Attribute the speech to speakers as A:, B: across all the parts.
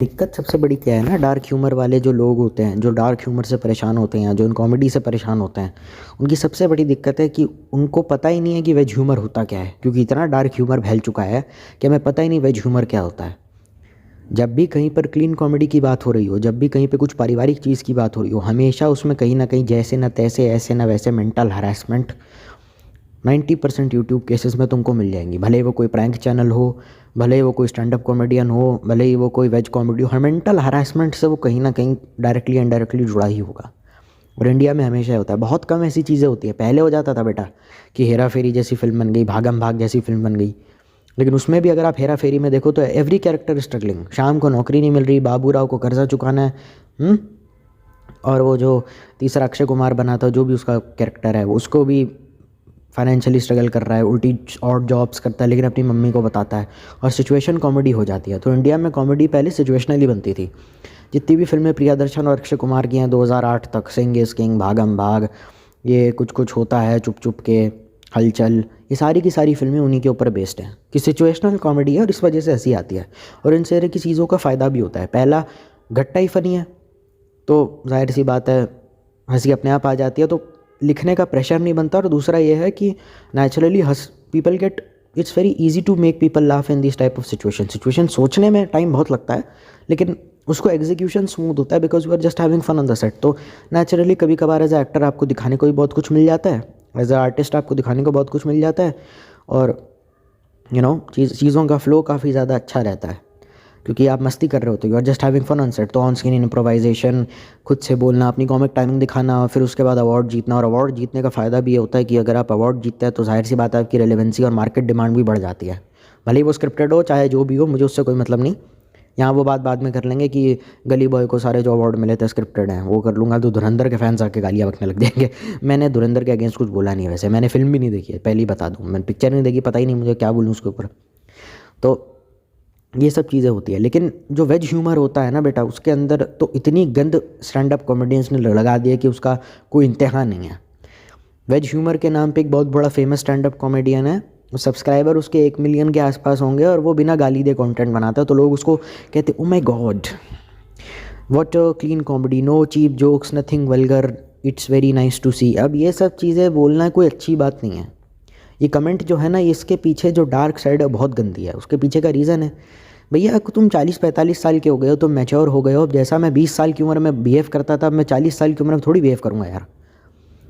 A: दिक्कत सबसे बड़ी क्या है ना, डार्क ह्यूमर वाले जो लोग होते हैं, जो डार्क ह्यूमर से परेशान होते हैं, जो इन कॉमेडी से परेशान होते हैं, उनकी सबसे बड़ी दिक्कत है कि उनको पता ही नहीं है कि वेज ह्यूमर होता क्या है। क्योंकि इतना डार्क ह्यूमर फैल चुका है कि हमें पता ही नहीं वेज ह्यूमर क्या होता है। जब भी कहीं पर क्लीन कॉमेडी की बात हो रही हो, जब भी कहीं पे कुछ पारिवारिक चीज़ की बात हो रही हो, हमेशा उसमें कहीं ना कहीं जैसे न तैसे, ऐसे न वैसे मेंटल हरासमेंट 90% यूट्यूब केसेस में तुमको मिल जाएंगी। भले ही वो कोई प्रैंक चैनल हो, भले ही वो कोई स्टैंड अप कॉमेडियन हो, भले ही वो कोई वेज कॉमेडी हो, हर मेंटल हरासमेंट से वो कहीं ना कहीं डायरेक्टली इनडायरेक्टली जुड़ा ही होगा। और इंडिया में हमेशा होता है। बहुत कम ऐसी चीज़ें होती है। पहले हो जाता था बेटा कि हेरा फेरी जैसी फिल्म बन गई, भागम भाग जैसी फिल्म बन गई, लेकिन उसमें भी अगर आप हेरा फेरी में देखो तो एवरी कैरेक्टर स्ट्रगलिंग। शाम को नौकरी नहीं मिल रही, बाबू राव को कर्जा चुकाना है। और वो जो तीसरा अक्षय कुमार बना था, जो भी उसका कैरेक्टर है, उसको भी फाइनेंशियली स्ट्रगल कर रहा है, उल्टी और जॉब्स करता है, लेकिन अपनी मम्मी को बताता है और सिचुएशन कॉमेडी हो जाती है। तो इंडिया में कॉमेडी पहले सिचुएशनली बनती थी। जितनी भी फिल्में प्रियदर्शन और अक्षय कुमार की हैं 2008 तक, सिंह इज किंग, भागम भाग, ये कुछ कुछ होता है, चुप चुप के, हलचल, ये सारी की सारी फिल्में उन्हीं के ऊपर बेस्ड हैं कि सिचुएशनल कॉमेडी है और इस वजह से हंसी आती है और इन सारी की चीज़ों का फ़ायदा भी होता है। पहला, घट्टा ही फ़नी है तो जाहिर सी बात है हंसी अपने आप आ जाती है, तो लिखने का प्रेशर नहीं बनता। और दूसरा ये है कि naturally people get, it's very easy to make people laugh in this type of situation सोचने में टाइम बहुत लगता है, लेकिन उसको एग्जीक्यूशन स्मूथ होता है because you are just having fun on the set. तो नेचुरली कभी कभार एज ए एक्टर आपको दिखाने को भी बहुत कुछ मिल जाता है, एज ए आर्टिस्ट आपको दिखाने को बहुत कुछ मिल जाता है, और चीज़ों का फ्लो काफ़ी ज़्यादा अच्छा रहता है क्योंकि आप मस्ती कर रहे होते हो, you are just having fun on set. तो ऑन स्क्रीन इम्प्रोवाइजेशन, खुद से बोलना, अपनी कॉमिक टाइमिंग दिखाना, फिर उसके बाद अवार्ड जीतना। और अवार्ड जीतने का फ़ायदा भी ये होता है कि अगर आप अवार्ड जीतते हैं तो जाहिर सी बात है आपकी रेलेवेंसी और मार्केट डिमांड भी बढ़ जाती है। भले ही वो स्क्रिप्टेड हो, चाहे जो भी हो, मुझे उससे कोई मतलब नहीं। यहाँ वो बात बाद में कर लेंगे कि गली बॉय को सारे जो अवार्ड मिले थे स्क्रिप्टेड हैं, वो कर लूँगा तो धुरंधर के फैंस आके गालियाँ बकने लग जाएंगे। मैंने धुरंधर के अगेंस्ट कुछ बोला नहीं है, वैसे मैंने फिल्म भी नहीं देखी है, पहले ही बता दूँ। मैंने पिक्चर नहीं देखी, पता ही नहीं मुझे क्या बोलूँ उसके ऊपर। तो ये सब चीज़ें होती है। लेकिन जो वेज ह्यूमर होता है ना बेटा, उसके अंदर तो इतनी गंद स्टैंड अप कॉमेडियंस ने लगा दी है कि उसका कोई इंतहा नहीं है। वेज ह्यूमर के नाम पे एक बहुत बड़ा फेमस स्टैंड अप कॉमेडियन है, सब्सक्राइबर उसके 1 मिलियन के आसपास होंगे, और वो बिना गाली दे कंटेंट बनाता है। तो लोग उसको कहते oh my God, what a clean comedy, no cheap jokes, nothing vulgar, it's very nice to see. अब ये सब चीज़ें बोलना कोई अच्छी बात नहीं है। ये कमेंट जो है ना, इसके पीछे जो डार्क साइड है बहुत गंदी है। उसके पीछे का रीज़न है, भैया तुम 40-45 साल के हो गए हो, तुम मैच्योर हो गए हो। अब जैसा मैं 20 साल की उम्र में बिहेव करता था, अब मैं 40 साल की उम्र में थोड़ी बिहेव करूँगा यार।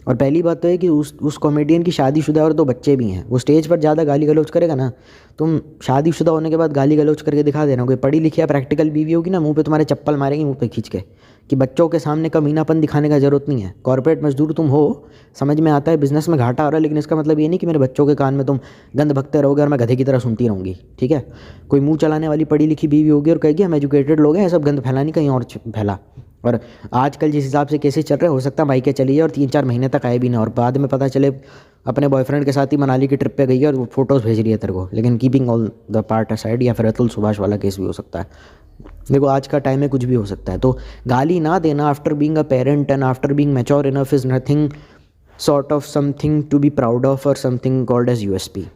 A: और पहली बात तो है कि उस कॉमेडियन की शादीशुदा और 2 बच्चे भी हैं। वो स्टेज पर ज़्यादा गाली गलौज करेगा ना, तुम शादीशुदा होने के बाद गाली गलौज करके दिखा देना। कोई पढ़ी लिखी या प्रैक्टिकल बीवी होगी ना, मुंह पे तुम्हारे चप्पल मारेगी, मुंह पे खींच के, कि बच्चों के सामने कमीनापन दिखाने का ज़रूरत नहीं है। कॉर्पोरेट मजदूर तुम हो, समझ में आता है बिज़नेस में घाटा हो रहा है, लेकिन इसका मतलब ये नहीं कि मेरे बच्चों के कान में तुम गंद बकते रहोगे और मैं गधे की तरह सुनती रहूँगी। ठीक है, कोई मुँह चलाने वाली पढ़ी लिखी बीवी होगी और कहेगी हम एजुकेटेड लोग हैं, ये सब गंद फैलानी कहीं और फैला। और आजकल जिस हिसाब से केसेस चल रहे हैं, हो सकता है मायके चली जाए और 3-4 महीने तक आए भी ना, और बाद में पता चले अपने बॉयफ्रेंड के साथ ही मनाली की ट्रिप पे गई है और वो फोटोज़ भेज रही है तेरे को। लेकिन keeping all the part aside, या फिर अतुल सुभाष वाला केस भी हो सकता है। देखो आज का टाइम में कुछ भी हो सकता है। तो गाली ना देना after being a parent and after being mature enough is nothing sort of something to be proud of और समथिंग कॉल्ड एज यूएसपी।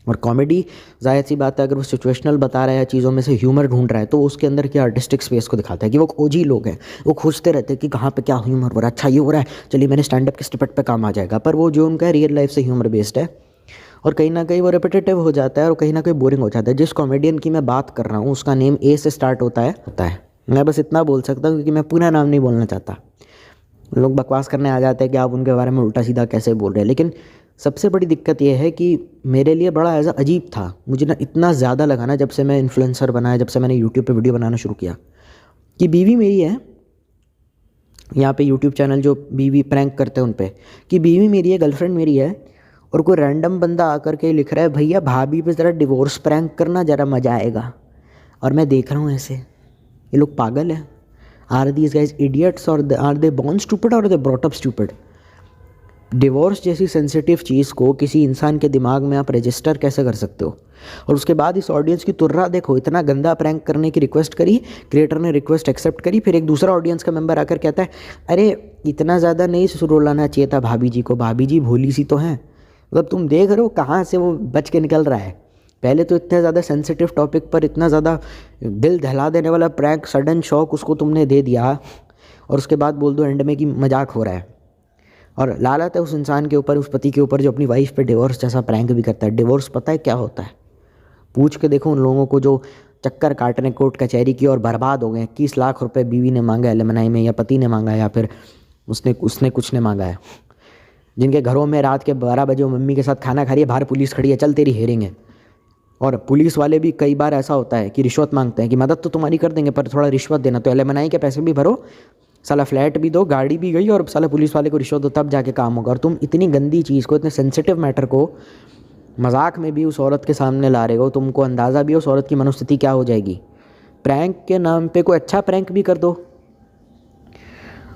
A: और कॉमेडी जाहिर सी बात है, अगर वो सिचुएशनल बता रहा है या चीज़ों में से ह्यूमर ढूंढ रहा है, तो उसके अंदर के आर्टिस्टिक स्पेस को दिखाता है कि वो ओजी लोग हैं, वो खोजते रहते हैं कि कहाँ पे क्या ह्यूमर हो रहा है, अच्छा ये हो रहा है, चलिए मेरे स्टैंड अप के स्निपेट पे काम आ जाएगा। पर वो जो उनका रियल लाइफ से ह्यूमर बेस्ड है और कहीं ना कहीं वो रिपीटेटिव हो जाता है और कहीं ना कहीं बोरिंग हो जाता है। जिस कॉमेडियन की मैं बात कर रहा हूँ उसका नेम ए से स्टार्ट होता है। मैं बस इतना बोल सकता हूँ क्योंकि मैं पूरा नाम नहीं बोलना चाहता। लोग बकवास करने आ जाते हैं कि आप उनके बारे में उल्टा सीधा कैसे बोल रहे हैं। लेकिन सबसे बड़ी दिक्कत यह है कि मेरे लिए बड़ा ऐसा अजीब था, मुझे ना इतना ज़्यादा लगा ना जब से मैं इन्फ्लुएंसर बनाया, जब से मैंने यूट्यूब पे वीडियो बनाना शुरू किया, कि बीवी मेरी है, यहाँ पे यूट्यूब चैनल जो बीवी प्रैंक करते हैं उन पे, कि बीवी मेरी है, गर्लफ्रेंड मेरी है, और कोई रैंडम बंदा आकर के लिख रहा है भैया भाभी पे ज़रा डिवोर्स प्रैंक करना, ज़रा मज़ा आएगा। और मैं देख रहा हूँ ऐसे, ये लोग पागल हैं। आर दीज गाइज इडियट्स और आर दे बॉर्न स्टूपिड और they brought up stupid? Divorce जैसी सेंसिटिव चीज़ को किसी इंसान के दिमाग में आप रजिस्टर कैसे कर सकते हो? और उसके बाद इस ऑडियंस की तुर्रा देखो, इतना गंदा प्रैंक करने की रिक्वेस्ट करी, क्रिएटर ने रिक्वेस्ट एक्सेप्ट करी, फिर एक दूसरा ऑडियंस का मेंबर आकर कहता है अरे इतना ज़्यादा नहीं सुरुलाना चाहिए था भाभी जी को, भाभी जी भोली सी तो हैं। मतलब तुम देख रहे हो कहाँ से वो बच के निकल रहा है। पहले तो इतने ज़्यादा सेंसिटिव टॉपिक पर इतना ज़्यादा दिल दहला देने वाला प्रैंक, सडन शॉक उसको तुमने दे दिया, और उसके बाद बोल दो एंड में कि मजाक हो रहा है। और लालत है उस इंसान के ऊपर, उस पति के ऊपर जो अपनी वाइफ पे डिवोर्स जैसा प्रैंक भी करता है। डिवोर्स पता है क्या होता है? पूछ के देखो उन लोगों को जो चक्कर काटने कोर्ट कचहरी की और बर्बाद हो गए। 21 लाख रुपए बीवी ने मांगा एलमनाई में, या पति ने मांगा, या फिर उसने कुछ ने मांगा है। जिनके घरों में रात के 12 बजे वो मम्मी के साथ खाना खा रही है, बाहर पुलिस खड़ी है, चल तेरी हेयरिंग है। और पुलिस वाले भी कई बार ऐसा होता है कि रिश्वत मांगते हैं कि मदद तो तुम्हारी कर देंगे पर थोड़ा रिश्वत देना, तो एलमनाई के पैसे भी भरो, साला फ्लैट भी दो, गाड़ी भी गई, और साला पुलिस वाले को रिश्वत दो, तब जाके काम होगा। और तुम इतनी गंदी चीज़ को, इतने सेंसिटिव मैटर को मजाक में भी उस औरत के सामने ला रहे हो। तुमको अंदाज़ा भी है उस औरत की मनोस्थिति क्या हो जाएगी। प्रैंक के नाम पे कोई अच्छा प्रैंक भी कर दो।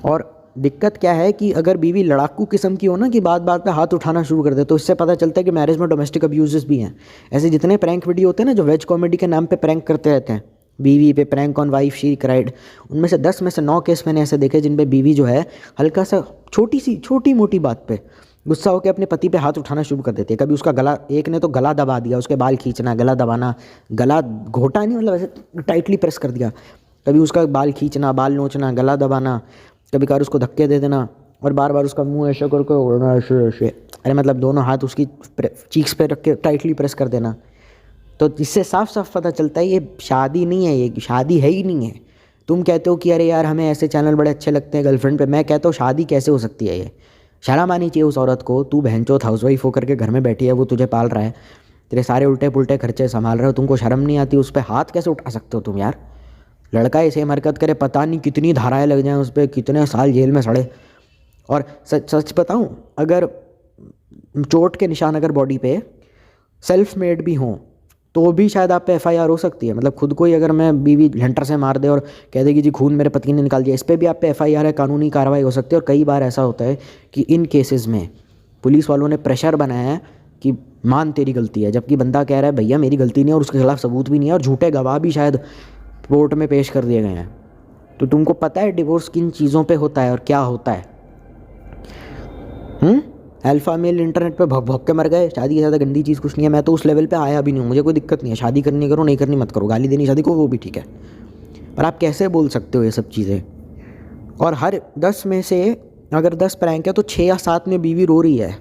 A: और दिक्कत क्या है कि अगर बीवी लड़ाकू किस्म की हो ना, कि बात बात पे हाथ उठाना शुरू कर दे, तो इससे पता चलता है कि मैरिज में डोमेस्टिक अब्यूजेस भी हैं। ऐसे जितने प्रैंक वीडियो होते हैं ना, जो वेज कॉमेडी के नाम पे प्रैंक करते रहते हैं, बीवी पे prank on wife she cried, उनमें से 10 में से 9 केस मैंने ऐसे देखे जिन पे बीवी जो है हल्का सा छोटी मोटी बात पे गुस्सा होकर अपने पति पे हाथ उठाना शुरू कर देती है। कभी उसका गला, एक ने तो गला दबा दिया, उसके बाल खींचना, गला दबाना, गला घोटा नहीं मतलब ऐसे टाइटली प्रेस कर दिया, कभी उसका बाल खींचना, बाल नोचना, गला दबाना, कभी कभार उसको धक्के दे देना, और बार बार उसका मुंह ऐसे करके उड़ना, ऐसे अरे मतलब दोनों हाथ उसकी चीक्स पे रख के टाइटली प्रेस कर देना। तो इससे साफ साफ पता चलता है ये शादी नहीं है, ये शादी है ही नहीं है। तुम कहते हो कि अरे यार हमें ऐसे चैनल बड़े अच्छे लगते हैं गर्लफ्रेंड पे, मैं कहता हूँ शादी कैसे हो सकती है? ये शर्म आनी चाहिए उस औरत को। तू बहनचोद हाउसवाइफ होकर के घर में बैठी है, वो तुझे पाल रहा है, तेरे सारे उल्टे पुल्टे खर्चे संभाल रहे हो, तुमको शर्म नहीं आती? उस पर हाथ कैसे उठा सकते हो तुम यार? लड़का ऐसे हरकत करे, पता नहीं कितनी धाराएं लग जाएं उस पर, कितने साल जेल में सड़े। और सच बताऊं, अगर चोट के निशान अगर बॉडी पे सेल्फ मेड भी हों तो भी शायद आप पे FIR हो सकती है। मतलब खुद को ही अगर मैं बीवी लेंटर से मार दे और कह देगी जी खून मेरे पति ने निकाल दिया, इस पर भी आप पे FIR है, कानूनी कार्रवाई हो सकती है। और कई बार ऐसा होता है कि इन केसेस में पुलिस वालों ने प्रेशर बनाया है कि मान तेरी गलती है, जबकि बंदा कह रहा है भैया मेरी गलती नहीं है, और उसके खिलाफ सबूत भी नहीं है, और झूठे गवाह भी शायद कोर्ट में पेश कर दिए गए हैं। तो तुमको पता है डिवोर्स किन चीज़ों पे होता है और क्या होता है? अल्फा मेल इंटरनेट पे भौंक भौंक के मर गए, शादी की ज़्यादा गंदी चीज़ कुछ नहीं है। मैं तो उस लेवल पे आया भी नहीं हूँ, मुझे कोई दिक्कत नहीं है, शादी करनी करो, नहीं करनी मत करो, गाली देनी शादी को वो भी ठीक है, पर आप कैसे बोल सकते हो ये सब चीज़ें? और हर 10 में से अगर 10 प्रैंक है तो 6 या 7 में बीवी रो रही है।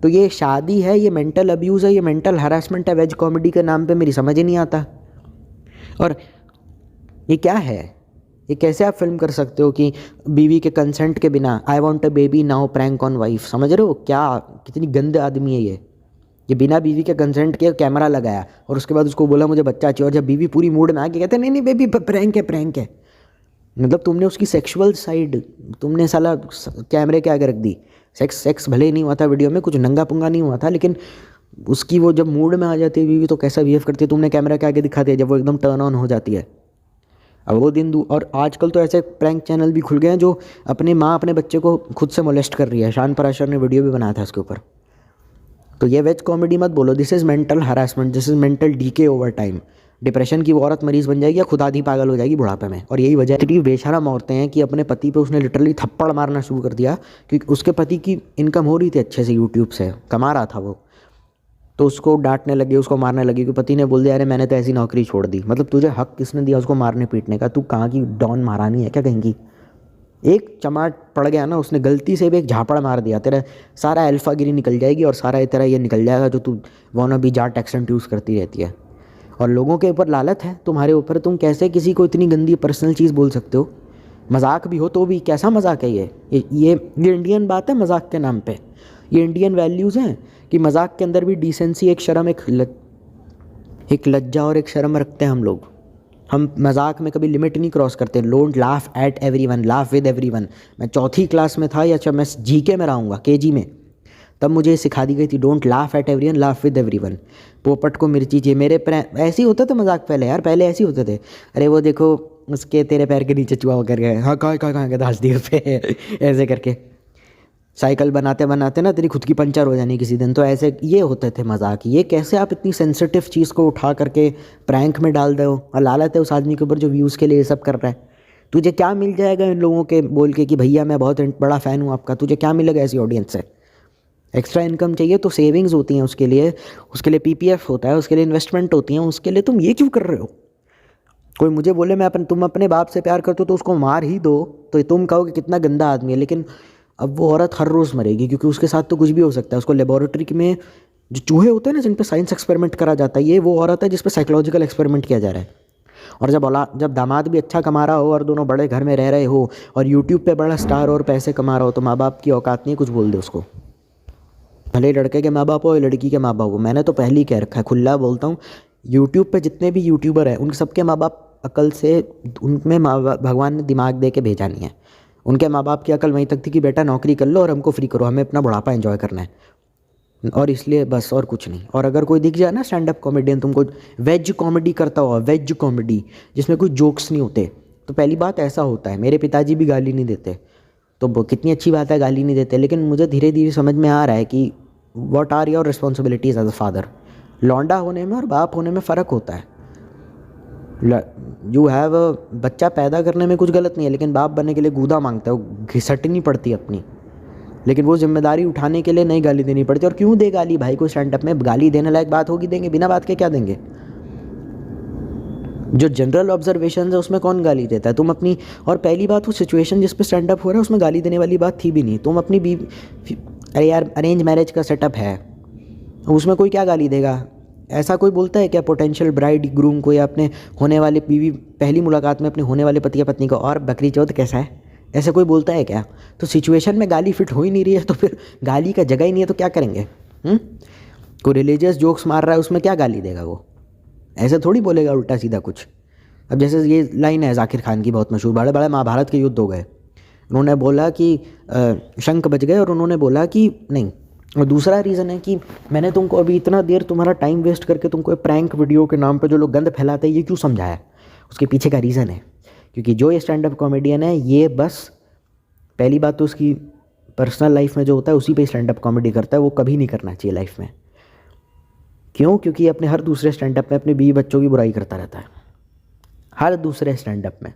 A: तो ये शादी है, ये मेंटल अब्यूज़ है, ये मेंटल हरासमेंट है वेज कॉमेडी के नाम पे, मेरी समझ ही नहीं आता। और ये क्या है? ये कैसे आप फिल्म कर सकते हो कि बीवी के कंसेंट के बिना I want a baby now prank on wife? समझ रहे हो क्या? कितनी गंदे आदमी है ये बिना बीवी के कंसेंट के कैमरा लगाया और उसके बाद उसको बोला मुझे बच्चा चाहिए, और जब बीवी पूरी मूड में आके कहते नहीं नहीं बेबी प्रैंक है। मतलब तुमने उसकी सेक्सुअल साइड तुमने साला कैमरे के आगे रख दी। सेक्स भले ही नहीं हुआ था वीडियो में, कुछ नंगा पुंगा नहीं हुआ था, लेकिन उसकी वो जब मूड में आ जाती है बीवी तो कैसा बिहेव करती है तुमने कैमरा के आगे दिखा दिया, जब वो एकदम टर्न ऑन हो जाती है। अब वो दिन और आजकल तो ऐसे प्रैंक चैनल भी खुल गए हैं जो अपनी माँ अपने बच्चे को खुद से मोलेस्ट कर रही है। शान पराशर ने वीडियो भी बनाया था इसके ऊपर। तो ये वेज कॉमेडी मत बोलो, this is mental harassment, this is mental decay over time. Depression की वो औरत मरीज बन जाएगी या खुद आधी पागल हो जाएगी बुढ़ापे में। और यही वजह इतनी बेशरम औरतें हैं कि अपने पति पे उसने लिटरली थप्पड़ मारना शुरू कर दिया, क्योंकि उसके पति की इनकम हो रही थी अच्छे से, यूट्यूब से कमा रहा था वो, तो उसको डांटने लगे, उसको मारने लगे, क्योंकि पति ने बोल दिया अरे मैंने तो ऐसी नौकरी छोड़ दी। मतलब तुझे हक किसने दिया उसको मारने पीटने का? तू कहाँ की डॉन महारानी है क्या कहेंगी? एक चमाट पड़ गया ना, उसने गलती से भी एक झापड़ मार दिया, तेरा सारा अल्फागिरी निकल जाएगी और सारा तेरा ये निकल जाएगा जो तू wanna be Jat accent use करती रहती है। और लोगों के ऊपर लालत है तुम्हारे ऊपर, तुम कैसे किसी को इतनी गंदी पर्सनल चीज़ बोल सकते हो? मजाक भी हो तो भी कैसा मजाक है ये इंडियन बात है मजाक के नाम पे। ये इंडियन वैल्यूज़ हैं कि मजाक के अंदर भी डिसेंसी, एक शर्म, एक लज्जा और एक शर्म रखते हैं हम लोग। हम मजाक में कभी लिमिट नहीं क्रॉस करते। Don't laugh at everyone, laugh with everyone. मैं चौथी क्लास में था या जब मैं जीके में रहूँगा KG में, तब मुझे सिखा दी गई थी don't laugh at everyone, laugh with everyone. पोपट को मिर्ची चाहिए। मेरे ऐसे ही होते थे मजाक पहले यार, पहले ऐसे ही होते थे। अरे वो देखो उसके तेरे पैर के नीचे चुहा कर गए, हाँ कहाँ दास दिए पे ऐसे करके साइकिल बनाते बनाते ना तेरी खुद की पंचर हो जानी किसी दिन। तो ऐसे ये होते थे मजाक। ये कैसे आप इतनी सेंसिटिव चीज़ को उठा करके प्रैंक में डाल दे हो? और लालत है उस आदमी के ऊपर जो व्यूज़ के लिए ये सब कर रहा है। तुझे क्या मिल जाएगा इन लोगों के बोल के कि भैया मैं बहुत बड़ा फ़ैन हूँ आपका? तुझे क्या मिलेगा ऐसी ऑडियंस से? एक्स्ट्रा इनकम चाहिए तो सेविंग्स होती हैं उसके लिए पीपीएफ होता है, उसके लिए इन्वेस्टमेंट होती हैं, उसके लिए तुम ये क्यों कर रहे हो? कोई मुझे बोले तुम अपने बाप से प्यार करते हो तो उसको मार ही दो, तो तुम कहोगे कितना गंदा आदमी है। लेकिन अब वो औरत हर रोज़ मरेगी, क्योंकि उसके साथ तो कुछ भी हो सकता है। उसको लेबोरेटरी में जो चूहे होते हैं ना, जिन पे साइंस एक्सपेरिमेंट करा जाता है, ये वो औरत है जिस पे साइकोलॉजिकल एक्सपेरिमेंट किया जा रहा है। और जब दामाद भी अच्छा कमा रहा हो और दोनों बड़े घर में रह रहे हो और यूट्यूब पे बड़ा स्टार और पैसे कमा रहा हो, तो माँ बाप की औकात नहीं कुछ बोल दे उसको। भले लड़के के माँ बाप हो या लड़की के माँ बाप हो। मैंने तो पहले ही कह रखा है, खुला बोलता हूँ, यूट्यूब पे जितने भी यूट्यूबर हैं उन सबके माँ बाप अकल से, उनमें भगवान ने दिमाग दे के भेजा नहीं है। उनके माँ बाप की अकल वहीं तक थी कि बेटा नौकरी कर लो और हमको फ्री करो, हमें अपना बुढ़ापा एंजॉय करना है, और इसलिए बस, और कुछ नहीं। और अगर कोई दिख जाए ना स्टैंड अप कॉमेडियन तुमको, वेज कॉमेडी करता हुआ, वेज कॉमेडी जिसमें कोई जोक्स नहीं होते, तो पहली बात ऐसा होता है, मेरे पिताजी भी गाली नहीं देते, तो कितनी अच्छी बात है, गाली नहीं देते। लेकिन मुझे धीरे धीरे समझ में आ रहा है कि what are your responsibilities as a father. लौंडा होने में और बाप होने में फ़र्क होता है। यू हैव बच्चा पैदा करने में कुछ गलत नहीं है, लेकिन बाप बनने के लिए गूदा मांगता है, वो घिसटनी पड़ती है अपनी, लेकिन वो जिम्मेदारी उठाने के लिए नहीं गाली देनी पड़ती। और क्यों दे गाली भाई? को स्टैंड अप में गाली देने लायक बात होगी देंगे, बिना बात के क्या देंगे? जो जनरल ऑब्जर्वेशन है उसमें कौन गाली देता है? तुम अपनी, और पहली बात वो सिचुएशन जिस पे स्टैंड अप हो रहा है उसमें गाली देने वाली बात थी भी नहीं। तुम अपनी अरे यार अरेंज मैरिज का सेटअप है, उसमें कोई क्या गाली देगा? ऐसा कोई बोलता है क्या पोटेंशियल ब्राइड ग्रूम को या अपने होने वाले बीवी, पहली मुलाकात में अपने होने वाले पति या पत्नी को, और बकरी चौथ कैसा है? ऐसा कोई बोलता है क्या? तो सिचुएशन में गाली फिट हो ही नहीं रही है, तो फिर गाली का जगह ही नहीं है, तो क्या करेंगे? कोई रिलीजियस जोक्स मार रहा है उसमें क्या गाली देगा वो? ऐसे थोड़ी बोलेगा उल्टा सीधा कुछ। अब जैसे ये लाइन है जाकिर खान की बहुत मशहूर, बड़े बड़े महाभारत के युद्ध हो गए, उन्होंने बोला कि शंख बज गए, और उन्होंने बोला कि नहीं। और दूसरा रीज़न है कि मैंने तुमको अभी इतना देर तुम्हारा टाइम वेस्ट करके तुमको प्रैंक वीडियो के नाम पे जो लोग गंद फैलाते हैं ये क्यों समझाया? उसके पीछे का रीज़न है क्योंकि जो ये स्टैंड अप कॉमेडियन है ये बस, पहली बात तो उसकी पर्सनल लाइफ में जो होता है उसी पे स्टैंड अप कॉमेडी करता है, वो कभी नहीं करना चाहिए लाइफ में। क्यों? क्योंकि अपने हर दूसरे स्टैंड अप में अपने बीवी बच्चों की बुराई करता रहता है, हर दूसरे स्टैंड अप में।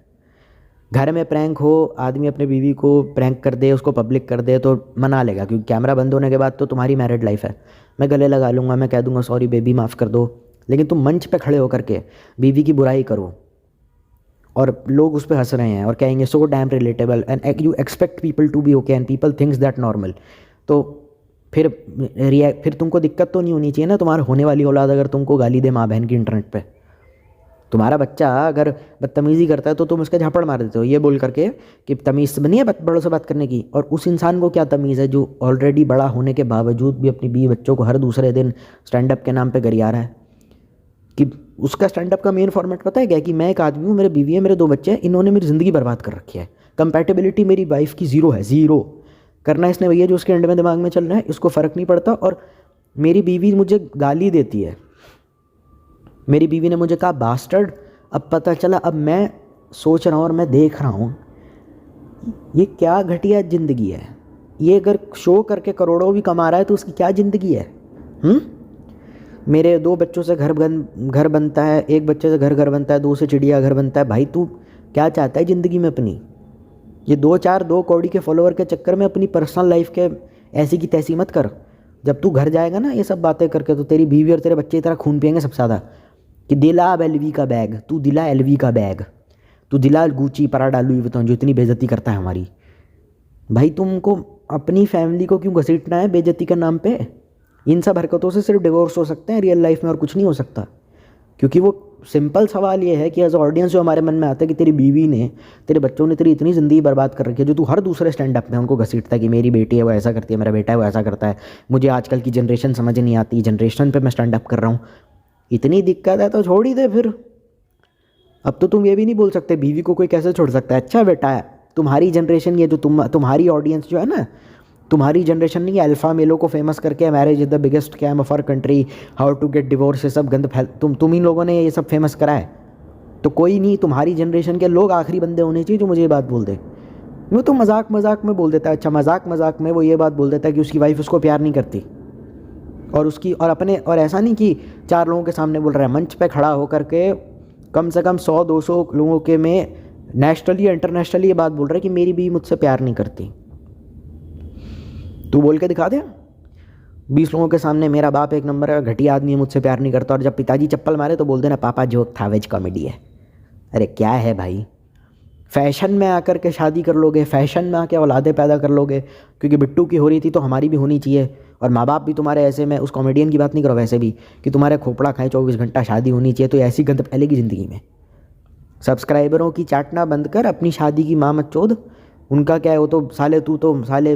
A: घर में प्रैंक हो, आदमी अपने बीवी को प्रैंक कर दे, उसको पब्लिक कर दे तो मना लेगा, क्योंकि कैमरा बंद होने के बाद तो तुम्हारी मैरिड लाइफ है। मैं गले लगा लूँगा, मैं कह दूँगा सॉरी बेबी माफ़ कर दो, लेकिन तुम मंच पे खड़े होकर के बीवी की बुराई करो और लोग उस पर हंस रहे हैं और कहेंगे so damn relatable and you expect people to be okay and people thinks that normal, तो फिर तुमको दिक्कत तो नहीं होनी चाहिए ना तुम्हारा होने वाली औलाद अगर तुमको गाली दे माँ बहन की इंटरनेट पे। तुम्हारा बच्चा अगर बदतमीज़ी करता है तो तुम उसका झापड़ मार देते हो ये बोल करके कि तमीज़ नहीं है बड़ों से बात करने की। और उस इंसान को क्या तमीज़ है जो ऑलरेडी बड़ा होने के बावजूद भी अपनी बीवी बच्चों को हर दूसरे दिन स्टैंड अप के नाम पे गरिया रहा है? कि उसका स्टैंड अप का मेन फॉर्मेट पता है क्या? कि मैं एक आदमी हूँ, मेरे बीवी है, मेरे 2 बच्चे हैं, इन्होंने मेरी ज़िंदगी बर्बाद कर रखी है, कंपैटिबिलिटी मेरी वाइफ की ज़ीरो है, ज़ीरो। करना इसने भैया जो उसके एंड में दिमाग में चल रहा है, इसको फ़र्क नहीं पड़ता। और मेरी बीवी मुझे गाली देती है, मेरी बीवी ने मुझे कहा बास्टर्ड। अब पता चला, अब मैं सोच रहा हूँ और मैं देख रहा हूँ ये क्या घटिया ज़िंदगी है। ये अगर शो करके करोड़ों भी कमा रहा है तो उसकी क्या ज़िंदगी है? मेरे 2 बच्चों से घर बनता है, 1 बच्चे से घर बनता है, 2 से चिड़िया घर बनता है। भाई तू क्या चाहता है ज़िंदगी में अपनी? ये 2 कौड़ी के फॉलोअर के चक्कर में अपनी पर्सनल लाइफ के ऐसी की तैसी मत कर। जब तू घर जाएगा ना ये सब बातें करके, तो तेरी बीवी और तेरे बच्चे तेरा खून पिएंगे सबसे ज़्यादा। कि दिला अब LV का बैग, तू दिला LV का बैग, तू दिला गुची पराडा लुई वुइटन जो इतनी बेइज्जती करता है हमारी। भाई तुमको अपनी फैमिली को क्यों घसीटना है बेइज्जती के नाम पे? इन सब हरकतों से सिर्फ डिवोर्स हो सकते हैं रियल लाइफ में, और कुछ नहीं हो सकता। क्योंकि वो सिंपल सवाल ये है कि एज ऑडियंस जो हमारे मन में आता है कि तेरी बीवी ने, तेरे बच्चों ने तेरी इतनी ज़िंदगी बर्बाद कर रखी है, जो तू हर दूसरे स्टैंड अप में उनको घसीटता है कि मेरी बेटी है वो ऐसा करती है, मेरा बेटा है वो ऐसा करता है, मुझे आजकल की जनरेशन समझ नहीं आती, जनरेशन पे मैं स्टैंड अप कर रहा हूँ। इतनी दिक्कत है तो छोड़ ही दे फिर। अब तो तुम ये भी नहीं बोल सकते बीवी को कोई कैसे छोड़ सकता है। अच्छा बेटा है तुम्हारी जनरेशन, ये जो तुम्हारी ऑडियंस जो है ना, तुम्हारी जनरेशन नहीं, अल्फ़ा मेलों को फेमस करके marriage is the biggest scam of our country, how to get divorce, ये सब गंद फैल तुम इन लोगों ने ये सब फेमस करा है। तो कोई नहीं, तुम्हारी जनरेशन के लोग आखिरी बंदे होने चाहिए जो मुझे ये बात बोल दे। वो तो मजाक में बोल देता है। अच्छा मजाक में वो ये बात बोल देता है कि उसकी वाइफ उसको प्यार नहीं करती, और ऐसा नहीं कि 4 लोगों के सामने बोल रहा है, मंच पे खड़ा होकर के कम से कम 100-200 लोगों के में नेशनली इंटरनेशनली ये बात बोल रहा है कि मेरी बीवी मुझसे प्यार नहीं करती। तू बोल के दिखा दे। 20 लोगों के सामने मेरा बाप एक नंबर का घटिया आदमी है, मुझसे प्यार नहीं करता, और जब पिताजी चप्पल मारे तो बोल देना पापा जोक था, वेज कॉमेडी है। अरे क्या है भाई, फैशन में आकर के शादी कर लोगे, फैशन में आके औलादे पैदा कर लोगे, क्योंकि बिट्टू की हो रही थी तो हमारी भी होनी चाहिए, और माँ बाप भी तुम्हारे ऐसे में, उस कॉमेडियन की बात नहीं करो वैसे भी, कि तुम्हारे खोपड़ा खाए 24 घंटा शादी होनी चाहिए, तो ऐसी गंद फैलेगी ज़िंदगी में। सब्सक्राइबरों की चाटना बंद कर, अपनी शादी की माँ मत चोद। उनका क्या है, वो तो साले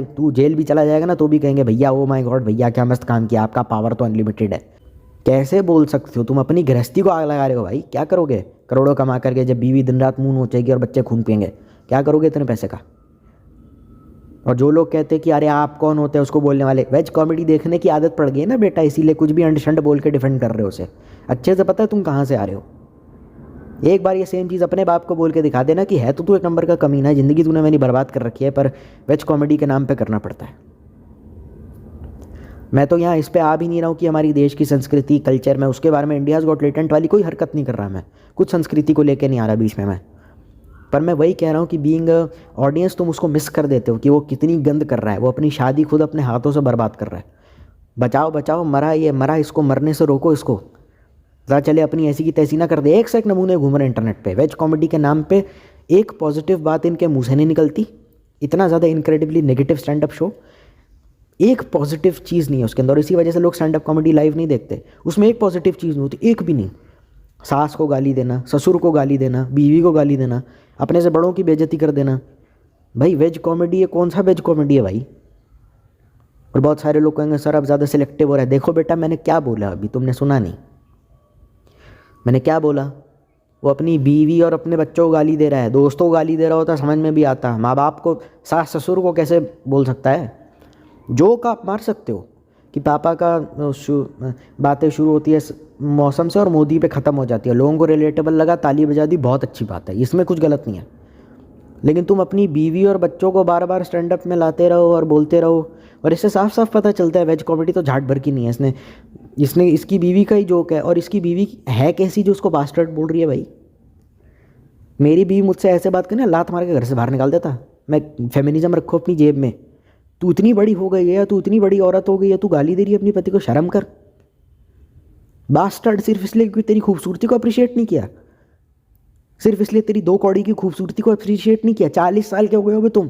A: तू जेल भी चला जाएगा ना तो भी कहेंगे भैया ओ माय गॉड भैया क्या मस्त काम किया, आपका पावर तो अनलिमिटेड है। कैसे बोल सकते हो तुम, अपनी गृहस्थी को आग लगा रहे हो भाई। क्या करोगे करोड़ों कमा करके, जब बीवी दिन रात मुंह नोचेगी और बच्चे खून पिएंगे, क्या करोगे इतने पैसे का। और जो लोग कहते हैं कि अरे आप कौन होते हैं उसको बोलने वाले, वेज कॉमेडी देखने की आदत पड़ गई है ना बेटा, इसीलिए कुछ भी अंडशंड बोल के डिफेंड कर रहे हो उसे। अच्छे से पता है तुम कहाँ से आ रहे हो। एक बार ये सेम चीज़ अपने बाप को बोल के दिखा देना कि है तो तू एक नंबर का कमीना है, ज़िंदगी तूने मेरी बर्बाद कर रखी है, पर वेज कॉमेडी के नाम पे करना पड़ता है। मैं तो यहाँ इस पे आ भी नहीं रहा हूँ कि हमारी देश की संस्कृति कल्चर में, उसके बारे में इंडियाज़ गॉट टैलेंट वाली कोई हरकत नहीं कर रहा मैं, कुछ संस्कृति को लेके नहीं आ रहा बीच में मैं। पर मैं वही कह रहा हूँ कि बीइंग ऑडियंस तुम उसको मिस कर देते हो कि वो कितनी गंद कर रहा है, वो अपनी शादी खुद अपने हाथों से बर्बाद कर रहा है। बचाओ बचाओ, मरा ये मरा, इसको मरने से रोको, इसको पता चले अपनी ऐसी की तैसी ना कर दे। एक से एक नमूने घूम रहे इंटरनेट पे, वेज कॉमेडी के नाम पे एक पॉजिटिव बात इनके मुंह से नहीं निकलती। इतना ज़्यादा incredibly negative stand up show, एक पॉजिटिव चीज़ नहीं है उसके अंदर, और इसी वजह से लोग स्टैंड अप कॉमेडी लाइव नहीं देखते। उसमें एक पॉजिटिव चीज़ नहीं होती, एक भी नहीं। सास को गाली देना, ससुर को गाली देना, बीवी को गाली देना, अपने से बड़ों की बेइज्जती कर देना। भाई वेज कॉमेडी है, कौन सा वेज कॉमेडी है भाई। और बहुत सारे लोग कहेंगे सर अब ज़्यादा सिलेक्टिव हो रहा है। देखो बेटा मैंने क्या बोला अभी, तुमने सुना नहीं, मैंने क्या बोला। वो अपनी बीवी और अपने बच्चों को गाली दे रहा है, दोस्तों को गाली दे रहा होता समझ में भी आता, माँ बाप को, सास ससुर को कैसे बोल सकता है। जोक आप मार सकते हो कि पापा का बातें शुरू होती है मौसम से और मोदी पे ख़त्म हो जाती है, लोगों को रिलेटेबल लगा, ताली बजा दी, बहुत अच्छी बात है, इसमें कुछ गलत नहीं है। लेकिन तुम अपनी बीवी और बच्चों को बार बार स्टैंड अप में लाते रहो और बोलते रहो, और इससे साफ साफ पता चलता है वेज कॉमेडी तो झाट भर की नहीं है। इसने इसकी बीवी का ही जोक है, और इसकी बीवी है कैसी जो उसको बास्टर्ड बोल रही है भाई। मेरी बीवी मुझसे ऐसे बात करना, लात मार के घर से बाहर निकाल देता। मैं फेमिनिज्म रखो अपनी जेब में। तू इतनी बड़ी हो गई है या तू इतनी बड़ी औरत हो गई है, तू गाली दे रही है अपनी पति को, शर्म कर। बास्टर्ड सिर्फ इसलिए क्योंकि तेरी खूबसूरती को अप्रिशिएट नहीं किया, सिर्फ इसलिए तेरी 2 कौड़ी की खूबसूरती को अप्रिशिएट नहीं किया। 40 साल के हो गए हो तुम,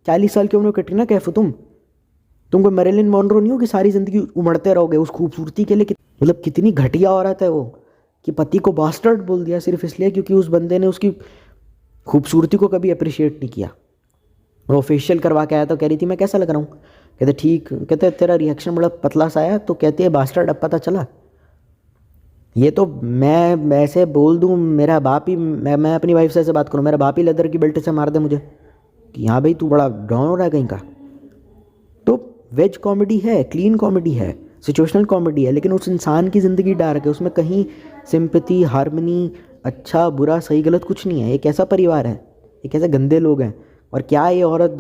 A: 40 साल की उम्र में कैटरीना कैफ हो तुम कोई मैरिलिन मॉनरो नहीं हो कि सारी ज़िंदगी उमड़ते रहोगे उस खूबसूरती के लिए। मतलब कितनी घटिया औरत है वो कि पति को बास्टर्ड बोल दिया सिर्फ इसलिए क्योंकि उस बंदे ने उसकी खूबसूरती को कभी अप्रिशिएट नहीं किया। वो फेशियल करवा के आया तो कह रही थी मैं कैसा लग रहा हूँ, कहते ठीक, कहते तेरा रिएक्शन बड़ा पतला सा आया, तो कहती है बास्टर्ड अब पता चला। ये तो मैं ऐसे बोल दूँ, मेरा बाप ही, मैं अपनी वाइफ से ऐसे बात करूँ, मेरा बाप ही लेदर की बेल्ट से मार दे मुझे कि हाँ भाई तू बड़ा डाउन हो रहा है कहीं का। तो वेज कॉमेडी है, क्लीन कॉमेडी है, सिचुएशनल कॉमेडी है, लेकिन उस इंसान की ज़िंदगी डार्क है, उसमें कहीं सिंपैथी, हार्मनी, अच्छा बुरा सही गलत कुछ नहीं है। एक ऐसा परिवार है, एक ऐसे गंदे लोग हैं। और क्या ये औरत,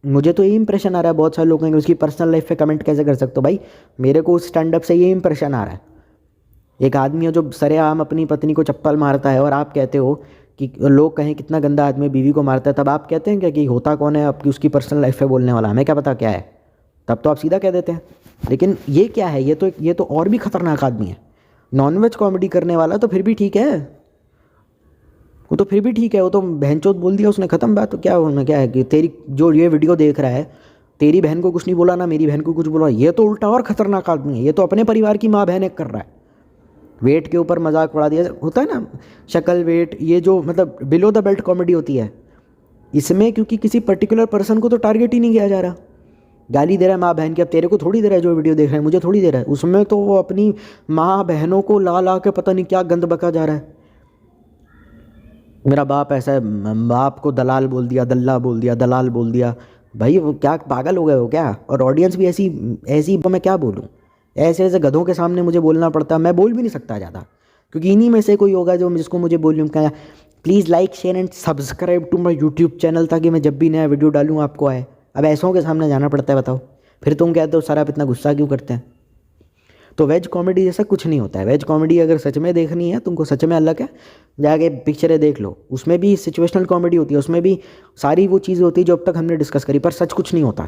A: मुझे तो यही इंप्रेशन आ रहा है, बहुत सारे लोग कहेंगे उसकी पर्सनल लाइफ पे कमेंट कैसे कर सकते हो भाई, मेरे को उस स्टैंड अप से ये इंप्रेशन आ रहा है। एक आदमी है जो सरेआम अपनी पत्नी को चप्पल मारता है, और आप कहते हो कि लोग कहें कितना गंदा आदमी बीवी को मारता है, तब आप कहते हैं क्या कि होता कौन है आपकी उसकी पर्सनल लाइफ पे बोलने वाला, हमें क्या पता क्या है, तब तो आप सीधा कह देते हैं। लेकिन ये क्या है, ये तो और भी खतरनाक आदमी है। नॉनवेज कॉमेडी करने वाला तो फिर भी ठीक है, वो तो फिर भी ठीक है, वो तो बहनचोद बोल दिया उसने, ख़त्म बात। तो क्या होना, क्या है कि तेरी जो ये वीडियो देख रहा है, तेरी बहन को कुछ नहीं बोला ना मेरी बहन को कुछ बोला, ये तो उल्टा और ख़तरनाक आदमी है। ये तो अपने परिवार की माँ बहन एक कर रहा है, वेट के ऊपर मजाक उड़ा दिया होता है ना, शक्ल वेट, ये जो मतलब बिलो द बेल्ट कॉमेडी होती है, इसमें क्योंकि किसी पर्टिकुलर पर्सन को तो टारगेट ही नहीं किया जा रहा। गाली दे रहा है माँ बहन की, अब तेरे को थोड़ी दे रहा है, जो वीडियो देख रहे हैं मुझे थोड़ी दे रहा है, उसमें तो वो अपनी माँ बहनों को ला ला के पता नहीं क्या गंद बका जा रहा है। मेरा बाप ऐसा है, बाप को दलाल बोल दिया, दल्ला बोल दिया, दलाल बोल दिया। भाई वो क्या पागल हो गए हो क्या। और ऑडियंस भी ऐसी ऐसी, मैं क्या बोलूँ, ऐसे ऐसे गधों के सामने मुझे बोलना पड़ता है। मैं बोल भी नहीं सकता ज़्यादा, क्योंकि इन्हीं में से कोई होगा जो जिसको मुझे बोलूँ क्या, please like share and subscribe to my YouTube channel, ताकि मैं जब भी नया वीडियो डालूँ आपको आए। अब ऐसों के सामने जाना पड़ता है, बताओ फिर तुम कहते हो सर आप इतना गुस्सा क्यों करते हैं। तो वेज कॉमेडी जैसा कुछ नहीं होता है। वेज कॉमेडी अगर सच में देखनी है तुमको, सच में अलग है, जाके पिक्चरें देख लो, उसमें भी सिचुएशनल कॉमेडी होती है, उसमें भी सारी वो चीज़ें होती है जो अब तक हमने डिस्कस करी, पर सच कुछ नहीं होता।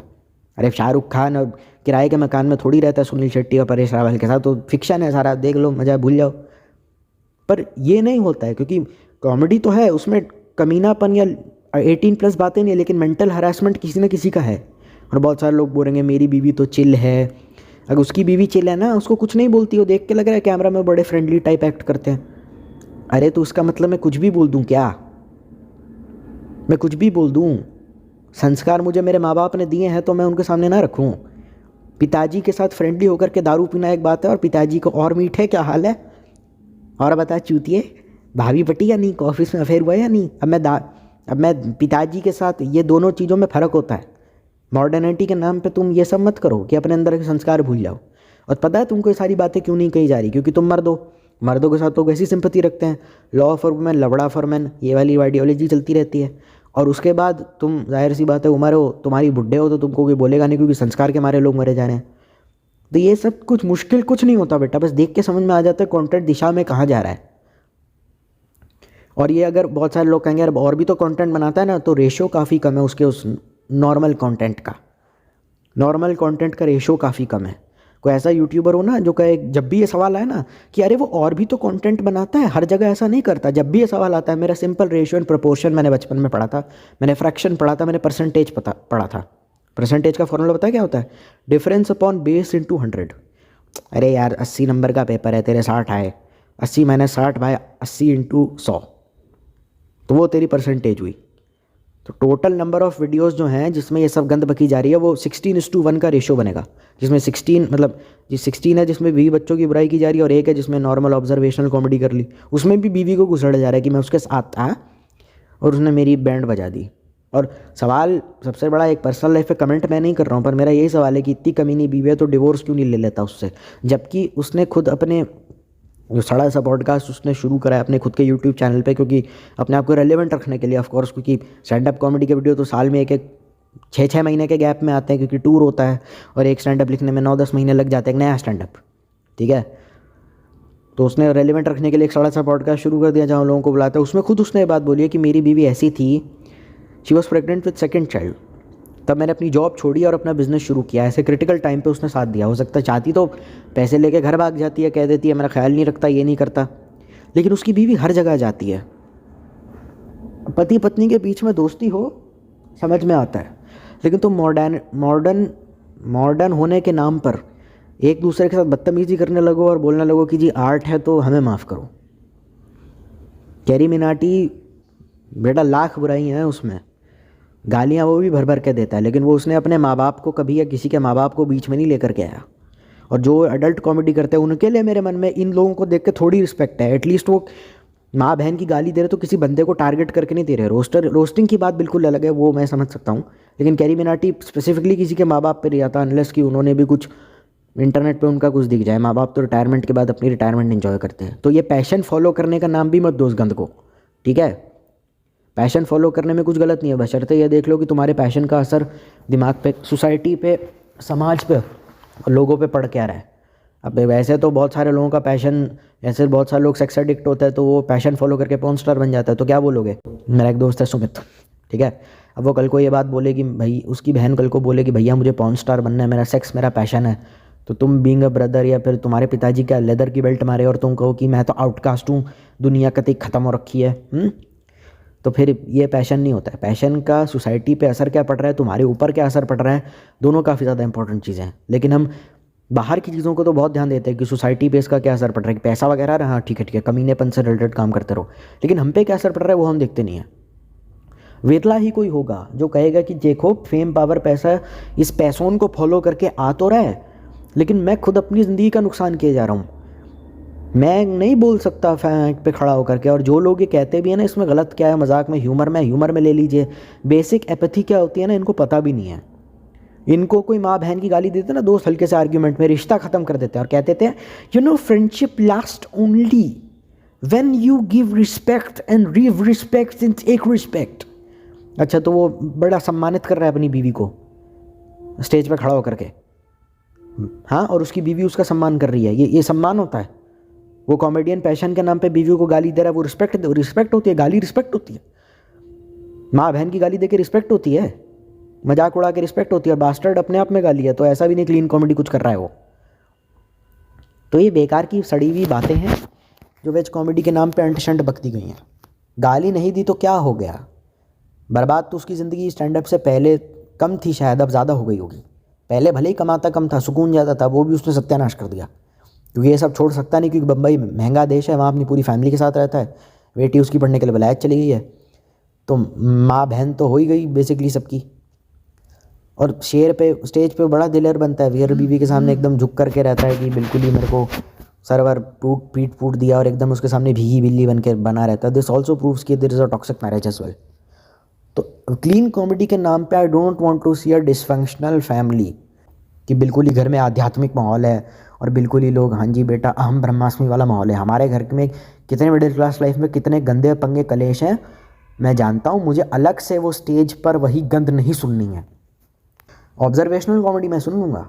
A: अरे शाहरुख खान और किराए के मकान में थोड़ी रहता है सुनील शेट्टी और परेश रावल के साथ, तो फिक्शन है सारा, देख लो मज़ा भूल जाओ। पर ये नहीं होता है क्योंकि कॉमेडी तो है, उसमें कमीनापन या 18+ बातें नहीं है, लेकिन मेंटल हरासमेंट किसी न किसी का है। और बहुत सारे लोग बोलेंगे मेरी बीवी तो चिल है। अगर उसकी बीवी चिल है ना, उसको कुछ नहीं बोलती, वो देख के लग रहा है कैमरा में बड़े फ्रेंडली टाइप एक्ट करते हैं। अरे तो उसका मतलब मैं कुछ भी बोल दूँ क्या? मैं कुछ भी बोल दूँ? संस्कार मुझे मेरे माँ बाप ने दिए हैं तो मैं उनके सामने ना रखूँ? पिताजी के साथ फ्रेंडली होकर के दारू पीना एक बात है, और पिताजी को और मीठे क्या हाल है? और बता चूतिए, भाभी पटी या नहीं? ऑफिस में अफेयर हुआ या नहीं? अब मैं पिताजी के साथ, ये दोनों चीज़ों में फ़र्क होता है। मॉडर्निटी के नाम पे तुम ये सब मत करो कि अपने अंदर के संस्कार भूल जाओ। और पता है तुमको ये सारी बातें क्यों नहीं कही जा रही? क्योंकि तुम मर्द हो, मर्दों के साथ तो वैसी सिंपत्ति रखते हैं, लॉ फॉर वुमेन, लवड़ा फॉर मैन, ये वाली आइडियोलॉजी चलती रहती है। और उसके बाद तुम, जाहिर सी बात है, उम्र हो तुम्हारी, बुढ़े हो, तो तुमको कोई बोलेगा नहीं क्योंकि संस्कार के मारे लोग मरे जा रहे हैं। तो ये सब कुछ मुश्किल कुछ नहीं होता बेटा, बस देख के समझ में आ जाता है कंटेंट दिशा में कहाँ जा रहा है। और ये अगर बहुत सारे लोग कहेंगे यार और भी तो कंटेंट बनाता है ना, तो रेशो काफ़ी कम है उसके, उस नॉर्मल कंटेंट का रेशो काफ़ी कम है। कोई ऐसा यूट्यूबर हो ना जो कहे, जब भी ये सवाल आए ना कि अरे वो और भी तो कंटेंट बनाता है, हर जगह ऐसा नहीं करता, जब भी ये सवाल आता है, मेरा सिंपल रेशियो एंड प्रोपोर्शन मैंने बचपन में पढ़ा था, मैंने फ्रैक्शन पढ़ा था, मैंने परसेंटेज पढ़ा था। परसेंटेज का फॉर्मूला पता है क्या होता है? Difference upon base into 100। अरे यार 80 नंबर का पेपर है, तेरे 60 आए, 80 - 60 बाय 80 इंटू 100, तो वो तेरी परसेंटेज हुई। तो टोटल नंबर ऑफ़ वीडियोस जो हैं जिसमें ये सब गंद बकी जा रही है, वो 16:1 का रेशो बनेगा, जिसमें 16 मतलब 16 है जिसमें 20 बच्चों की बुराई की जा रही है, और 1 है जिसमें नॉर्मल ऑब्जर्वेशनल कॉमेडी कर ली। उसमें भी बीवी को घुसड़ा जा रहा है कि मैं उसके साथ था और उसने मेरी बैंड बजा दी। और सवाल सबसे बड़ा, एक पर्सनल लाइफ पे कमेंट मैं नहीं कर रहा हूँ, पर मेरा यही सवाल है कि इतनी कमीनी बीवी है तो डिवोर्स क्यों नहीं ले लेता उससे? जबकि उसने खुद अपने जो सड़ा सा पॉडकास्ट उसने शुरू करा है अपने खुद के यूट्यूब चैनल पे, क्योंकि अपने आप को रेलेवेंट रखने के लिए, ऑफ कोर्स, क्योंकि स्टैंड अप कॉमेडी के वीडियो तो साल में 6 महीने के गैप में आते हैं, क्योंकि टूर होता है, और एक स्टैंड अप लिखने में 9-10 महीने लग जाते हैं, एक नया स्टैंड अप, ठीक है। तो उसने रेलेवेंट रखने के लिए एक सड़ा सा पॉडकास्ट शुरू कर दिया जहाँ लोगों को बुलाता है। उसमें खुद उसने ये बात बोली है कि मेरी बीवी ऐसी थी, she was pregnant with second child, तब मैंने अपनी जॉब छोड़ी और अपना बिजनेस शुरू किया। ऐसे क्रिटिकल टाइम पे उसने साथ दिया। हो सकता है चाहती तो पैसे लेके घर भाग जाती है, कह देती है मेरा ख्याल नहीं रखता, ये नहीं करता, लेकिन उसकी बीवी हर जगह जाती है। पति पत्नी के बीच में दोस्ती हो समझ में आता है, लेकिन तुम मॉडर्न होने के नाम पर एक दूसरे के साथ बदतमीजी करने लगो और बोलने लगो कि जी आर्ट है तो हमें माफ़ करो। कैरी मिनाटी बेटा लाख बुराई हैं उसमें, गालियाँ वो भी भर भर के देता है, लेकिन वो उसने अपने माँ बाप को कभी या किसी के माँ बाप को बीच में नहीं लेकर के आया। और जो एडल्ट कॉमेडी करते हैं उनके लिए मेरे मन में इन लोगों को देख के थोड़ी रिस्पेक्ट है। एटलीस्ट वो माँ बहन की गाली दे रहे तो किसी बंदे को टारगेट करके नहीं दे रहे। रोस्टिंग की बात बिल्कुल अलग है, वो मैं समझ सकता हूँ, लेकिन कैरी मिनाटी स्पेसिफिकली किसी के माँ बाप पर नहीं आता, अनलेस कि उन्होंने भी कुछ इंटरनेट पे उनका कुछ दिख जाए। माँ बाप तो रिटायरमेंट के बाद अपनी रिटायरमेंट एंजॉय करते हैं। तो ये पैशन फॉलो करने का नाम भी मत दो उस गंद को, ठीक है। पैशन फॉलो करने में कुछ गलत नहीं है, बशर्ते ये देख लो कि तुम्हारे पैशन का असर दिमाग पे, सोसाइटी पे, समाज पे, लोगों पे पड़ क्या रहा है। अब वैसे तो बहुत सारे लोगों का पैशन, ऐसे बहुत सारे लोग सेक्स एडिक्ट होता है तो वो पैशन फॉलो करके पॉर्न स्टार बन जाता है, तो क्या बोलोगे? मेरा एक दोस्त है सुमित, ठीक है, अब वो कल को ये बात बोले कि भाई, उसकी बहन कल को बोले कि भैया मुझे पॉर्न स्टार बनना है, मेरा सेक्स मेरा पैशन है, तो तुम बीइंग अ ब्रदर, या फिर तुम्हारे पिताजी का लेदर की बेल्ट मारे और तुम कहो कि मैं तो आउटकास्ट हूँ, दुनिया कतई ख़त्म हो रखी है, तो फिर ये पैशन नहीं होता है। पैशन का सोसाइटी पे असर क्या पड़ रहा है, तुम्हारे ऊपर क्या असर पड़ रहा है, दोनों काफ़ी ज़्यादा इंपॉर्टेंट चीज़ें हैं। लेकिन हम बाहर की चीज़ों को तो बहुत ध्यान देते हैं कि सोसाइटी पे इसका क्या असर पड़ रहा है, कि पैसा वगैरह रहा, हाँ ठीक है, कमीनेपन से रिलेटेड काम करते रहो, लेकिन हम पे क्या असर पड़ रहा है वो हम देखते नहीं हैं। वेतला ही कोई होगा जो कहेगा कि देखो फेम, पावर, पैसा, इस पैसों को फॉलो करके आ तो रहा है, लेकिन मैं खुद अपनी ज़िंदगी का नुकसान किए जा रहा हूँ। मैं नहीं बोल सकता फैक्ट पे खड़ा होकर के। और जो लोग ये कहते भी हैं ना इसमें गलत क्या है, मजाक में, ह्यूमर में ले लीजिए, बेसिक एपैथी क्या होती है ना, इनको पता भी नहीं है। इनको कोई माँ बहन की गाली देते ना, दोस्त हल्के से आर्ग्यूमेंट में रिश्ता ख़त्म कर देते हैं और कहते थे you know friendship last only when you give respect and give respect in take respect. अच्छा, तो वो बड़ा सम्मानित कर रहा है अपनी बीवी को स्टेज पे खड़ा होकर के, हाँ, और उसकी बीवी उसका सम्मान कर रही है, ये सम्मान होता है? वो कॉमेडियन पैशन के नाम पे बीवी को गाली दे रहा है, वो रिस्पेक्ट होती है? गाली रिस्पेक्ट होती है? माँ बहन की गाली दे के रिस्पेक्ट होती है? मजाक उड़ा के रिस्पेक्ट होती है, और बास्टर्ड अपने आप में गाली है, तो ऐसा भी नहीं क्लीन कॉमेडी कुछ कर रहा है वो। तो ये बेकार की सड़ी हुई बातें हैं जो वेज कॉमेडी के नाम पे अंट शंट बकती गई हैं। गाली नहीं दी तो क्या हो गया, बर्बाद तो उसकी ज़िंदगी स्टैंड अप से पहले कम थी, शायद अब ज़्यादा हो गई होगी। पहले भले ही कमाता कम था, सुकून ज़्यादा था, वो भी उसने सत्यानाश कर दिया, क्योंकि ये सब छोड़ सकता नहीं, क्योंकि बम्बई महंगा देश है, वहाँ अपनी पूरी फैमिली के साथ रहता है, बेटी उसकी पढ़ने के लिए विलायत चली गई है, तो माँ बहन तो हो ही गई बेसिकली सबकी। और शेर पे स्टेज पे बड़ा दिलेर बनता है, वीर बीवी के सामने एकदम झुक करके रहता है कि बिल्कुल ही मेरे को सर्वर पीट फूट दिया, और एकदम उसके सामने भीगी बिल्ली बन के बना रहता है। दिस ऑल्सो प्रूव्स कि there is a toxic marriage as well. तो क्लीन कॉमेडी के नाम पे I don't want to see a dysfunctional family, कि बिल्कुल ही घर में आध्यात्मिक माहौल है और बिल्कुल ही लोग हाँ जी बेटा अहम ब्रह्मास्मि वाला माहौल है। हमारे घर में कितने मिडिल क्लास लाइफ में कितने गंदे पंगे कलेश हैं, मैं जानता हूँ। मुझे अलग से वो स्टेज पर वही गंद नहीं सुननी है। ऑब्जर्वेशनल कॉमेडी मैं सुन लूँगा,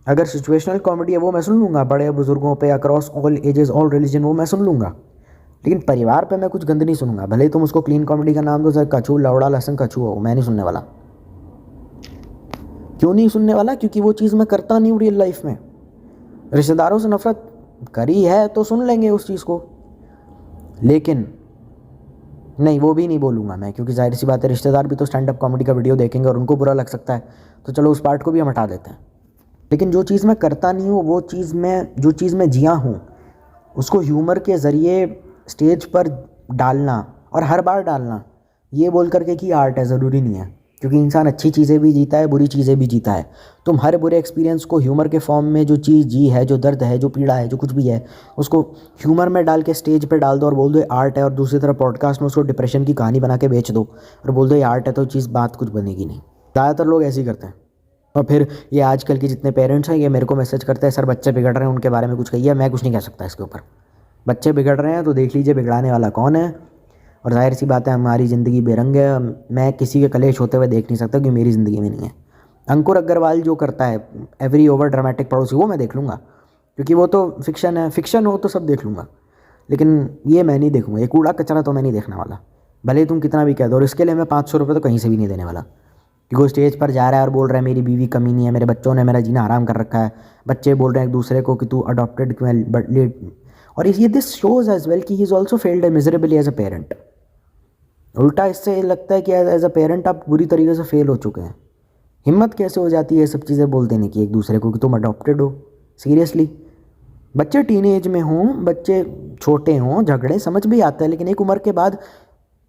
A: अगर सिचुएशनल कॉमेडी है वो मैं सुन लूँगा, बड़े बुजुर्गों पे across all ages all religion वो मैं सुन लूँगा, लेकिन परिवार पे मैं कुछ गंद नहीं सुनूंगा। भले ही तुम उसको क्लीन कॉमेडी का नाम दो, सर कछू लौड़ा लहसन कछू हो, मैं नहीं सुनने वाला। क्यों नहीं सुनने वाला? क्योंकि वो चीज़ मैं करता नहीं हूँ रियल लाइफ में। रिश्तेदारों से नफरत करी है तो सुन लेंगे उस चीज़ को, लेकिन नहीं, वो भी नहीं बोलूँगा मैं, क्योंकि जाहिर सी बात है रिश्तेदार भी तो स्टैंड अप कॉमेडी का वीडियो देखेंगे और उनको बुरा लग सकता है, तो चलो उस पार्ट को भी हम हटा देते हैं। लेकिन जो चीज़ मैं करता नहीं हूँ, वो चीज़ जो चीज़ मैं जिया हूँ, उसको ह्यूमर के ज़रिए स्टेज पर डालना, और हर बार डालना, ये बोल करके कि आर्ट है, ज़रूरी नहीं है, क्योंकि इंसान अच्छी चीज़ें भी जीता है, बुरी चीज़ें भी जीता है। तुम हर बुरे एक्सपीरियंस को ह्यूमर के फॉर्म में, जो चीज़ जी है, जो दर्द है, जो पीड़ा है, जो कुछ भी है, उसको ह्यूमर में डाल के स्टेज पे डाल दो और बोल दो ये आर्ट है, और दूसरी तरफ पॉडकास्ट में उसको डिप्रेशन की कहानी बना के बेच दो और बोल दो ये आर्ट है, तो चीज़ बात कुछ बनेगी नहीं। ज़्यादातर लोग ऐसे ही करते हैं। और फिर ये आजकल के जितने पेरेंट्स हैं, ये मेरे को मैसेज करते हैं, सर बच्चे बिगड़ रहे हैं, उनके बारे में कुछ कहिए। मैं कुछ नहीं कह सकता इसके ऊपर। बच्चे बिगड़ रहे हैं तो देख लीजिए बिगड़ाने वाला कौन है, और जाहिर सी बात है हमारी ज़िंदगी बेरंग है, मैं किसी के कलेश होते हुए देख नहीं सकता, क्योंकि मेरी ज़िंदगी में नहीं है। अंकुर अग्रवाल जो करता है एवरी ओवर ड्रामेटिक पड़ोसी, वो मैं देख लूँगा, क्योंकि वो तो फिक्शन है, फिक्शन हो तो सब देख लूँगा, लेकिन ये मैं नहीं देखूँगा। ये कूड़ा कचरा तो मैं नहीं देखने वाला, भले ही तुम कितना भी कह दो। और इसके लिए मैं 500 रुपये तो कहीं से भी नहीं देने वाला, क्योंकि वो स्टेज पर जा रहा है और बोल रहा है मेरी बीवी कमी नहीं है, मेरे बच्चों ने मेरा जीना हराम कर रखा है, बच्चे बोल रहे हैं एक दूसरे को कि तू अडॉप्टेड क्यों है, बट और ये दिस शोज एज वेल कि he is also failed miserably as a parent. उल्टा इससे लगता है कि एज अ पेरेंट आप बुरी तरीके से फेल हो चुके हैं। हिम्मत कैसे हो जाती है ये सब चीज़ें बोल देने की एक दूसरे को कि तुम अडॉप्टेड हो? सीरियसली, बच्चे टीनेज में हों, बच्चे छोटे हों, झगड़े समझ भी आता है, लेकिन एक उम्र के बाद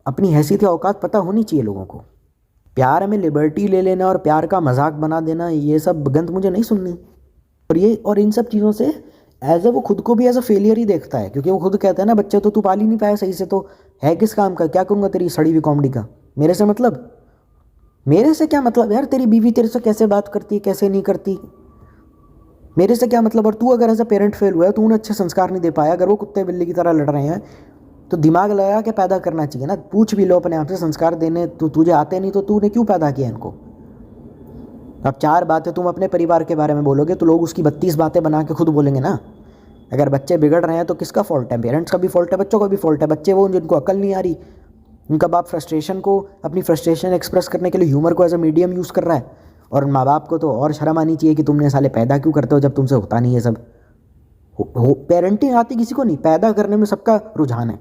A: अपनी हैसियत या औकात पता होनी चाहिए लोगों को। प्यार में लिबर्टी ले लेना और प्यार का मजाक बना देना, ये सब गंद मुझे नहीं सुननी। और इन सब चीज़ों से एज ए वो खुद को भी एज अ फेलियर ही देखता है, क्योंकि वो खुद कहता है ना बच्चे तो तू पाल ही नहीं पाया सही से, तो है किस काम का? क्या करूँगा तेरी सड़ी हुई कॉमेडी का? मेरे से मतलब? मेरे से क्या मतलब यार? तेरी बीवी तेरे से कैसे बात करती है, कैसे नहीं करती, मेरे से क्या मतलब? और तू अगर एज अ पेरेंट फेल हुआ है, तू उन्हें अच्छे संस्कार नहीं दे पाया, अगर वो कुत्ते बिल्ली की तरह लड़ रहे हैं, तो दिमाग लगा के पैदा करना चाहिए ना। पूछ भी लो अपने आप से, संस्कार देने तो तुझे आते नहीं, तो तूने क्यों पैदा किया इनको? अब 4 बातें तुम अपने परिवार के बारे में बोलोगे तो लोग उसकी 32 बातें बना के खुद बोलेंगे ना। अगर बच्चे बिगड़ रहे हैं तो किसका फॉल्ट है? पेरेंट्स का भी फॉल्ट है, बच्चों का भी फॉल्ट है। बच्चे वो जिनको अकल नहीं आ रही, उनका बाप फ्रस्ट्रेशन को, अपनी फ्रस्ट्रेशन एक्सप्रेस करने के लिए ह्यूमर को एज अ मीडियम यूज़ कर रहा है, और माँ बाप को तो और शर्म आनी चाहिए कि तुमने साले पैदा क्यों करते हो जब तुमसे होता नहीं है सब। पेरेंटिंग आती किसी को नहीं, पैदा करने में सबका रुझान है,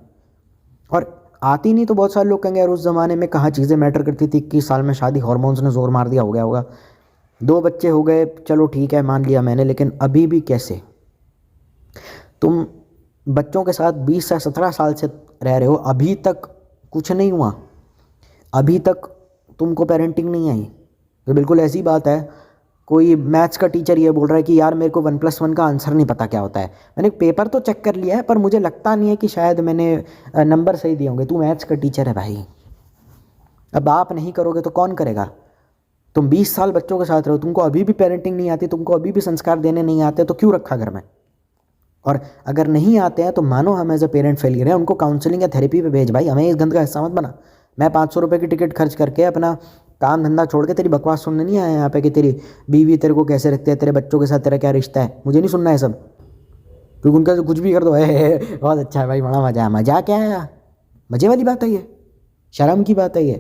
A: और आती नहीं तो बहुत सारे लोग कहेंगे यार उस ज़माने में कहाँ चीज़ें मैटर करती थी, 21 साल में शादी, हार्मोन्स ने जोर मार दिया, हो गया होगा, 2 बच्चे हो गए, चलो ठीक है मान लिया मैंने, लेकिन अभी भी कैसे? तुम बच्चों के साथ 20 से 17 साल से रह रहे हो, अभी तक कुछ नहीं हुआ, अभी तक तुमको पेरेंटिंग नहीं आई। तो बिल्कुल ऐसी बात है, कोई मैथ्स का टीचर ये बोल रहा है कि यार मेरे को 1+1 का आंसर नहीं पता क्या होता है। मैंने पेपर तो चेक कर लिया है, पर मुझे लगता नहीं है कि शायद मैंने नंबर सही दिए होंगे। तू मैथ्स का टीचर है भाई, अब आप नहीं करोगे तो कौन करेगा? तुम 20 साल बच्चों के साथ रहो, तुमको अभी भी पेरेंटिंग नहीं आती, तुमको अभी भी संस्कार देने नहीं आते, तो क्यों रखा घर में? और अगर नहीं आते हैं तो मानो हम एज अ पेरेंट फेलियर हैं, उनको काउंसलिंग या थेरेपी पे भेज भाई, हमें इस गंद का हिस्सा मत बना। मैं 500 रुपये की टिकट खर्च करके अपना काम धंधा छोड़ के तेरी बकवास सुनने नहीं आया यहाँ पे कि तेरी बीवी तेरे को कैसे रखती है, तेरे बच्चों के साथ तेरा क्या रिश्ता है। मुझे नहीं सुनना है सब, क्योंकि उनका तो कुछ भी कर दो बहुत अच्छा है भाई, बड़ा मज़ा है। मज़ा क्या है? मज़े वाली बात है ये, शर्म की बात है ये।